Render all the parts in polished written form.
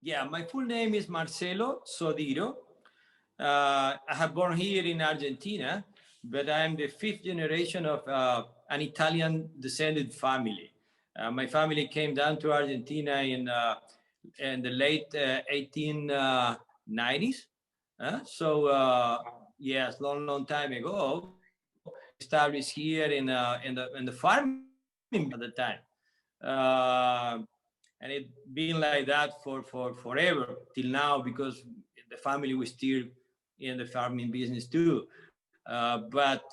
Yeah, my full name is Marcelo Sodiro. I have born here in Argentina, but I'm the fifth generation of an Italian descended family. My family came down to Argentina in the late 1890s. Yes, long time ago, established here in the farming at the time. And it been like that for forever till now, because the family was still in the farming business too. But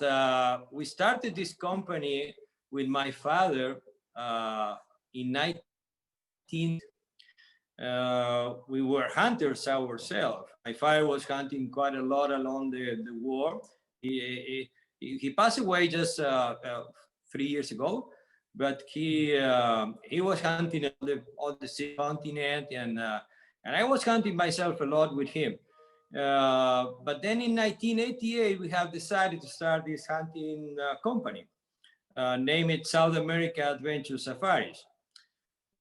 we started this company with my father in 19. We were hunters ourselves. My father was hunting quite a lot along the war. He passed away just 3 years ago, but he was hunting on the sea continent, and I was hunting myself a lot with him. But then in 1988, we have decided to start this hunting company, name it South America Adventure Safaris.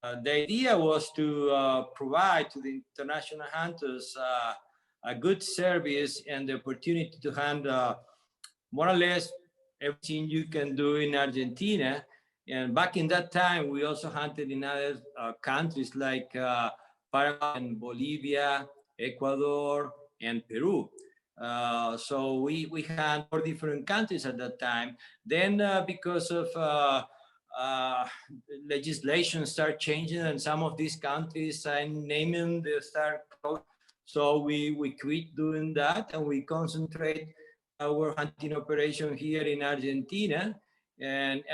The idea was to provide to the international hunters a good service and the opportunity to hunt more or less everything you can do in Argentina. And back in that time, we also hunted in other countries like Paraguay, Bolivia, Ecuador, and Peru. So we had 4 different countries at that time. Then because of legislation start changing, and some of these countries and naming they start closed. So we quit doing that, and we concentrate our hunting operation here in Argentina, and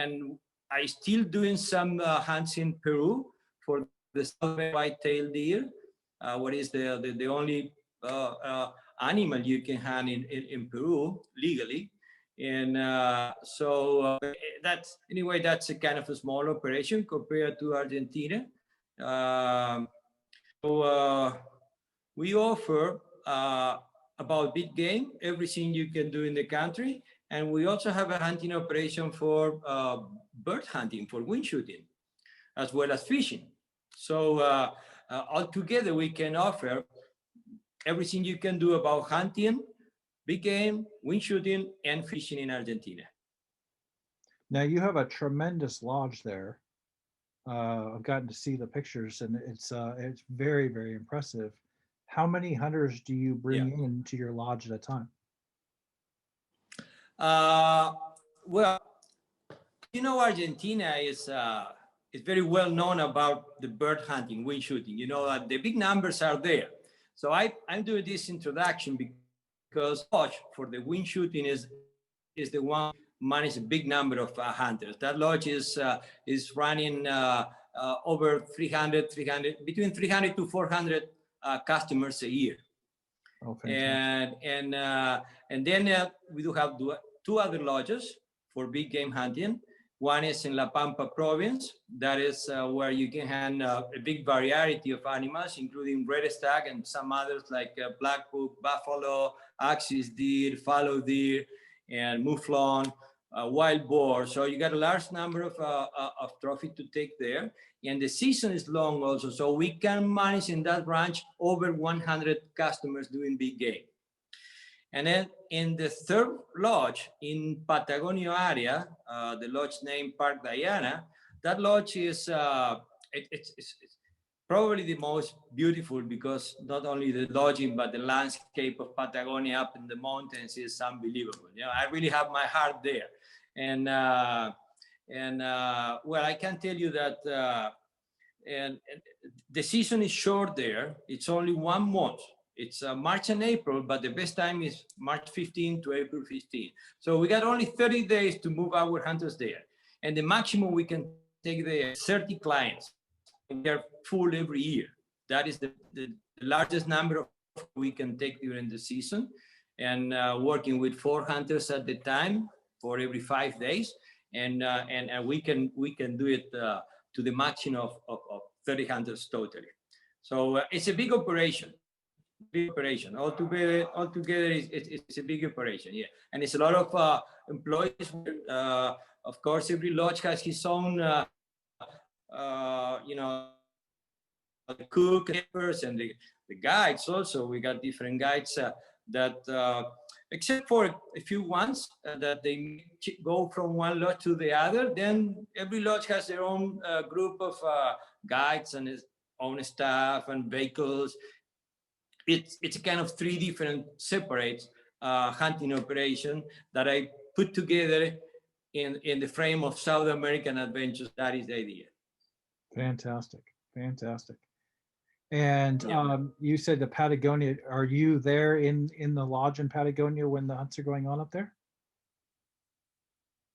I still doing some hunts in Peru for the southern white-tailed deer, what is the only animal you can hunt in Peru legally. And that's a kind of a small operation compared to Argentina. We offer about big game, everything you can do in the country, and we also have a hunting operation for bird hunting, for wing shooting, as well as fishing. So altogether, we can offer everything you can do about hunting, big game, wing shooting, and fishing in Argentina. Now you have a tremendous lodge there. I've gotten to see the pictures, and it's very, very impressive. How many hunters do you bring Yeah. into your lodge at a time? Well, Argentina is very well known about the bird hunting, wing shooting. The big numbers are there. So I'm doing this introduction because lodge for the wing shooting is the one manages a big number of hunters. That lodge is running over 300, between 300 to 400 customers a year. Oh, fantastic. And then we do have 2 other lodges for big game hunting. One is in La Pampa province. That is where you can hunt a big variety of animals, including red stag and some others like black book, buffalo, axis deer, fallow deer, and mouflon, wild boar. So you got a large number of trophy to take there. And the season is long also. So we can manage in that ranch over 100 customers doing big game. And then in the third lodge in Patagonia area, the lodge named Park Diana, that lodge is it's probably the most beautiful, because not only the lodging, but the landscape of Patagonia up in the mountains is unbelievable. I really have my heart there. And well, I can tell you that and the season is short there. It's only 1 month. It's March and April, but the best time is March 15 to April 15. So we got only 30 days to move our hunters there. And the maximum we can take there is 30 clients. And they're full every year. That is the largest number of we can take during the season. And working with 4 hunters at the time for every 5 days. And we can do it to the maximum of 30 hunters totally. So it's a big operation. Altogether, it's a big operation, yeah. And it's a lot of employees. Of course, every lodge has his own, the cook and the guides also. We got different guides that, except for a few ones that they go from one lodge to the other, then every lodge has their own group of guides and its own staff and vehicles. It's a kind of three different separate hunting operation that I put together in the frame of South American adventures. That is the idea. Fantastic, fantastic. And Yeah. You said the Patagonia. Are you there in the lodge in Patagonia when the hunts are going on up there?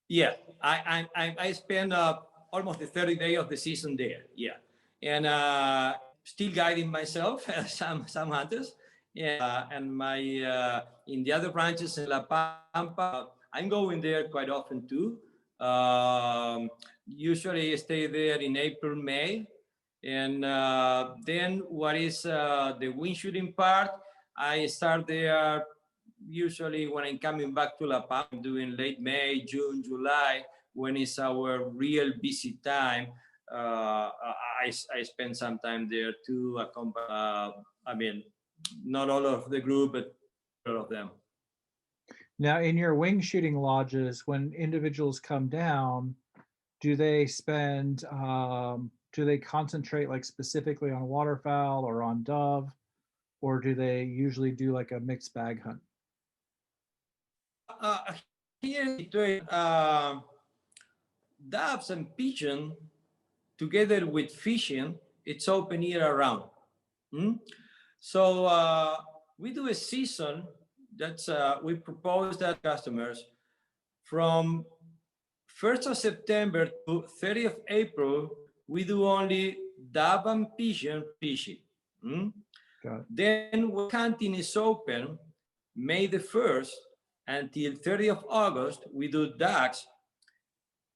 Yeah, I spend almost the 30 days of the season there. Yeah, and still guiding myself, some hunters. Yeah, and my in the other branches in La Pampa, I'm going there quite often too. Usually I stay there in April, May, and then what is the wing shooting part? I start there usually when I'm coming back to La Pampa, doing late May, June, July, when it's our real busy time. I spend some time there too. I mean, not all of the group, but all of them. Now, in your wing shooting lodges, when individuals come down, do they spend, do they concentrate like specifically on waterfowl or on dove, or do they usually do like a mixed bag hunt? Here, doves and pigeon, together with fishing, it's open year round. So we do a season that's we propose that customers from 1st of September to 30th of April, we do only dove and pigeon fishing. Then when hunting is open, May the 1st until 30th of August, we do ducks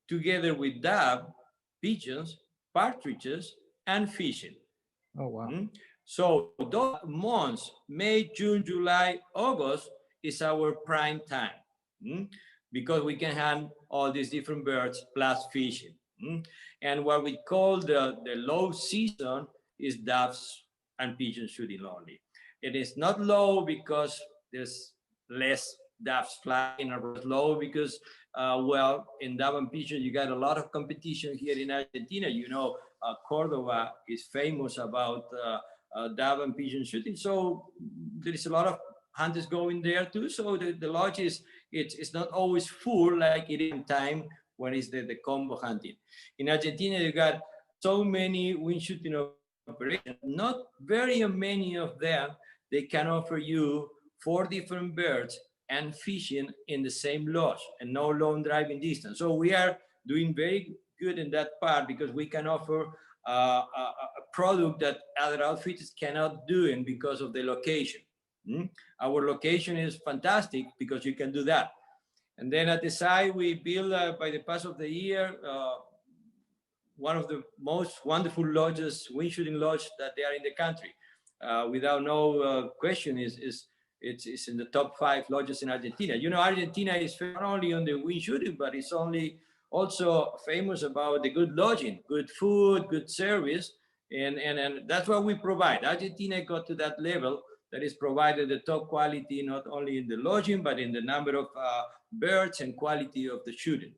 together with dove, pigeons, partridges, and fishing. Oh, wow. So those months, May, June, July, August, is our prime time because we can hunt all these different birds plus fishing. And what we call the low season is doves and pigeon shooting only. It is not low because there's less doves flying, or low because, well, in dove and pigeon, you got a lot of competition here in Argentina. You know, Cordoba is famous about dove and pigeon shooting. So there is a lot of hunters going there too. So the lodge it's not always full like it is in time when it's the combo hunting. In Argentina, you got so many wing shooting operations, not very many of them, they can offer you 4 different birds and fishing in the same lodge and no long driving distance. So we are doing very good in that part because we can offer a product that other outfitters cannot do and because of the location. Our location is fantastic because you can do that. And then at the side, we build by the pass of the year, one of the most wonderful lodges, wing shooting lodge that they are in the country. Without no question, it's in the top 5 lodges in Argentina. You know, Argentina is not only on the wing shooting, but it's also famous about the good lodging, good food, good service, and that's what we provide. Argentina got to that level that is provided the top quality, not only in the lodging, but in the number of birds and quality of the shooting.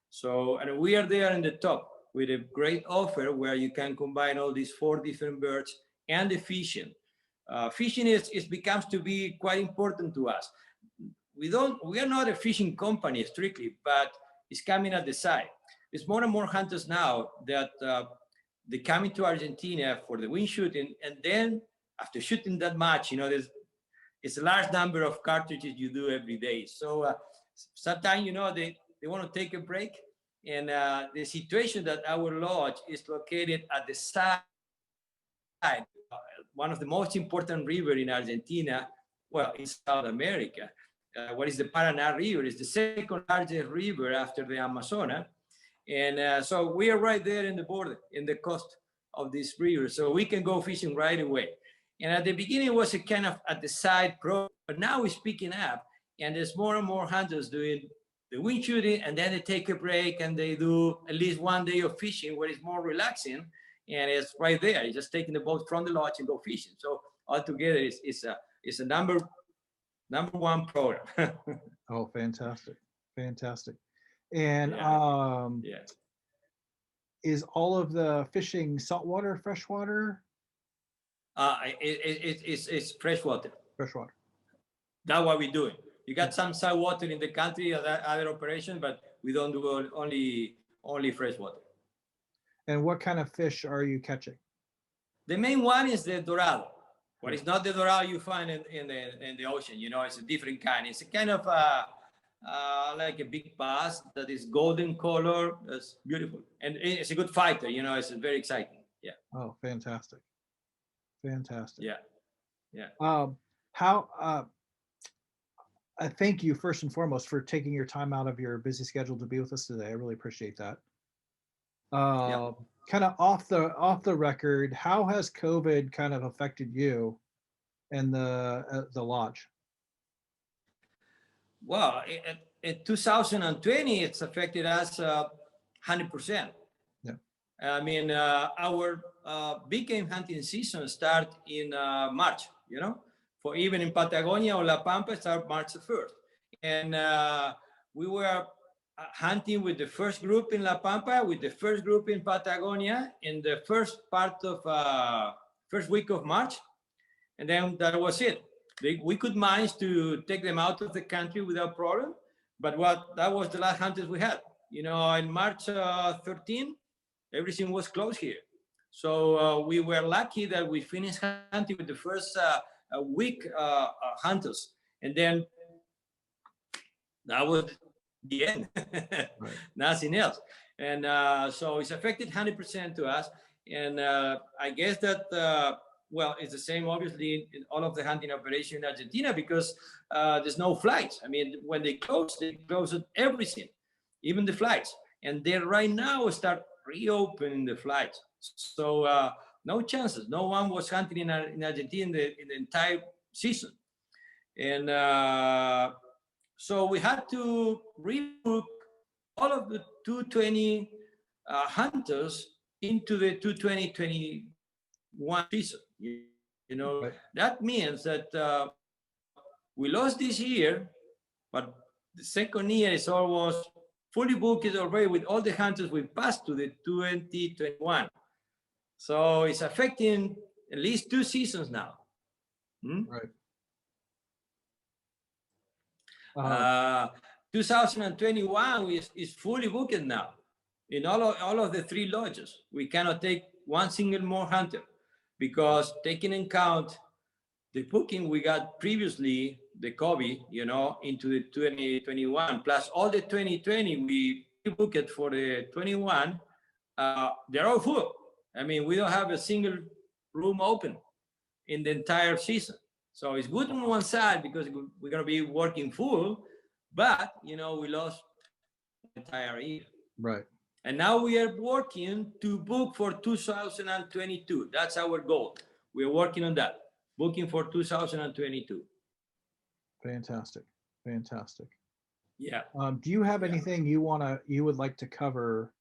So, and we are there in the top with a great offer where you can combine all these 4 different birds and the fishing. Fishing becomes to be quite important to us. We are not a fishing company strictly, but it's coming at the side. There's more and more hunters now that they come into Argentina for the wing shooting, and then after shooting that much, you know, it's a large number of cartridges you do every day. So sometimes, you know, they want to take a break, and the situation that our lodge is located at the side, one of the most important river in Argentina, well, in South America. What is the Paranal River? It's the second largest river after the Amazonas. And so we are right there in the border, in the coast of this river. So we can go fishing right away. And at the beginning, it was a kind of at the side program, but now it's picking up. And there's more and more hunters doing the wing shooting, and then they take a break and they do at least one day of fishing where it's more relaxing. and it's right there. You're just taking the boat from the lodge and go fishing. So altogether, it's a number one program. Oh, fantastic, fantastic. And Yeah. is all of the fishing saltwater, freshwater? It's freshwater. Freshwater. That's what we're doing. You got some saltwater in the country, other operations, but we don't do only freshwater. And what kind of fish are you catching? The main one is the dorado. But it's not the dorado you find in the ocean. You know, it's a different kind. It's a kind of like a big bass that is golden color. It's beautiful, and it's a good fighter. You know, it's very exciting. Yeah. Oh, fantastic, fantastic. Yeah, yeah. I thank you first and foremost for taking your time out of your busy schedule to be with us today. I really appreciate that. Kind of off the record, how has COVID kind of affected you and the lodge? Well, in 2020, it's affected us 100%. Yeah. I mean, our big game hunting season start in March. You know, for even in Patagonia or La Pampa, start March 1st, and we were hunting with the first group in La Pampa, with the first group in Patagonia in the first part of first week of March, and then that was it. We could manage to take them out of the country without problem, but that was the last hunters we had. You know, in March 13, everything was closed here. So we were lucky that we finished hunting with the first week hunters, and then that was the end. Right. Nothing else. And so it's affected 100% to us. And I guess that, well, it's the same, obviously, in all of the hunting operation in Argentina, because there's no flights. I mean, when they closed everything, even the flights. And they right now start reopening the flights. So no chances. No one was hunting in Argentina in the entire season. And so we had to rebook all of the 220 hunters into the 2021 season. You know, right. That means that we lost this year, but the second year is almost fully booked already with all the hunters we passed to the 2021. So it's affecting at least 2 seasons now. Right. 2021 is fully booked now. In all of the 3 lodges, we cannot take one single more hunter, because taking in count the booking we got previously, the COVID, you know, into the 2021, plus all the 2020 we booked for the 21, they're all full. I mean, we don't have a single room open in the entire season. So it's good on one side because we're going to be working full, but, you know, we lost the entire year. Right. And now we are working to book for 2022. That's our goal. We're working on that, booking for 2022. Fantastic. Fantastic. Yeah. Do you have anything you would like to cover?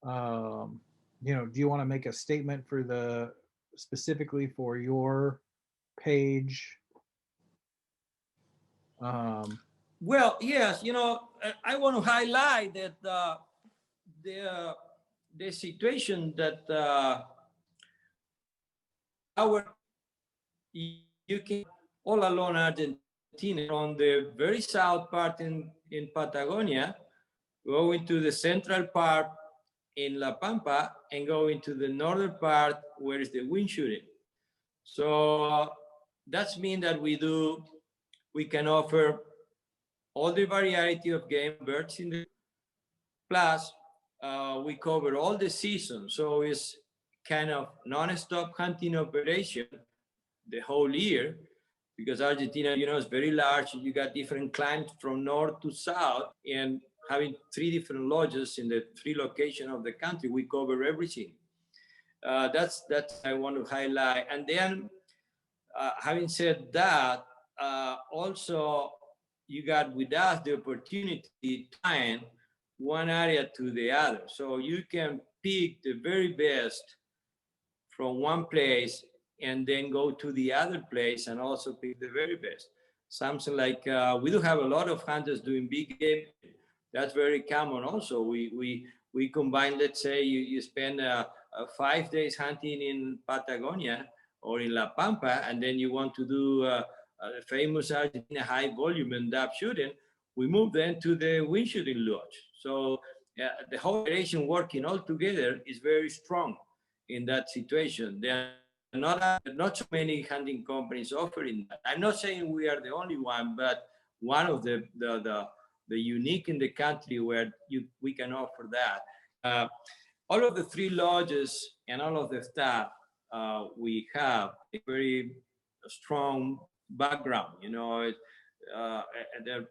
You know, do you want to make a statement for specifically for your page? Well, yes, you know, I want to highlight that the situation that you can all along Argentina, from the very south part in Patagonia, going to the central part in La Pampa, and going to the northern part where is the wind shooting. So that's mean that we can offer all the variety of game birds in the, plus we cover all the seasons. So it's kind of non-stop hunting operation the whole year, because Argentina, you know, is very large. You got different climates from north to south, and having 3 different lodges in the 3 locations of the country, we cover everything. That's I want to highlight. And then having said that, also you got with us the opportunity to tie one area to the other. So you can pick the very best from one place and then go to the other place and also pick the very best. Something like we do have a lot of hunters doing big game. That's very common. Also, we combine. Let's say you spend 5 days hunting in Patagonia or in La Pampa, and then you want to do the famous Argentina high volume and dove shooting. We move then to the wing shooting lodge. So the whole operation working all together is very strong in that situation. There are not so many hunting companies offering that. I'm not saying we are the only one, but one of the unique in the country where we can offer that. All of the three lodges and all of the staff, we have a very strong background. You know, they're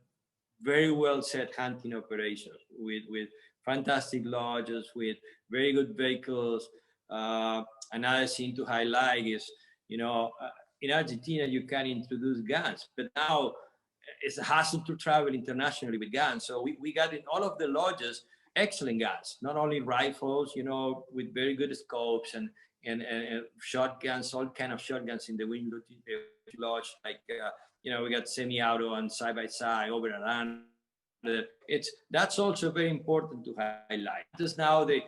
very well set hunting operations with fantastic lodges, with very good vehicles. Another thing to highlight is, you know, in Argentina, you can introduce guns, but now it's a hassle to travel internationally with guns. So we got in all of the lodges excellent guns, not only rifles, you know, with very good scopes and shotguns, all kind of shotguns in the wing lodge, like, you know, we got semi-auto and side-by-side, over and under. That's also very important to highlight. Just now they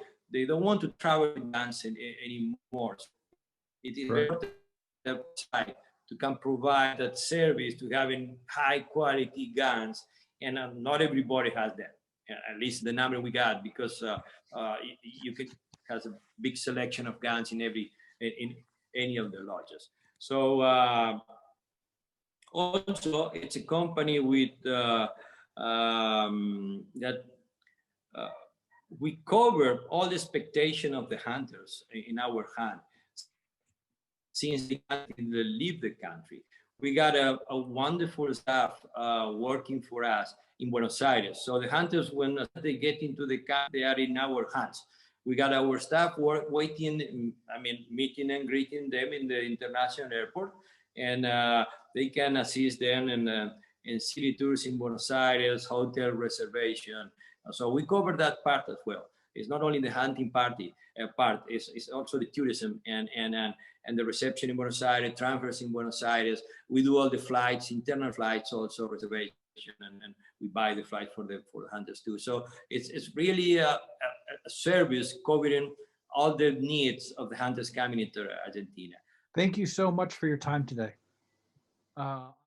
don't want to travel with guns anymore. It is very important to can provide that service to having high quality guns, and not everybody has that. At least the number we got, because you could has a big selection of guns in any of the lodges. So also it's a company with that we cover all the expectation of the hunters in our hand since they leave the country. We got a wonderful staff working for us in Buenos Aires. So the hunters, when they get into the camp, they are in our hands. We got our staff waiting, meeting and greeting them in the international airport, and they can assist them in city tours in Buenos Aires, hotel reservation. So we cover that part as well. It's not only the hunting part, it's also the tourism and the reception in Buenos Aires, transfers in Buenos Aires. We do all the flights, internal flights, also reservation, and we buy the flight for the hunters too. So it's really a service covering all the needs of the hunters coming into Argentina. Thank you so much for your time today.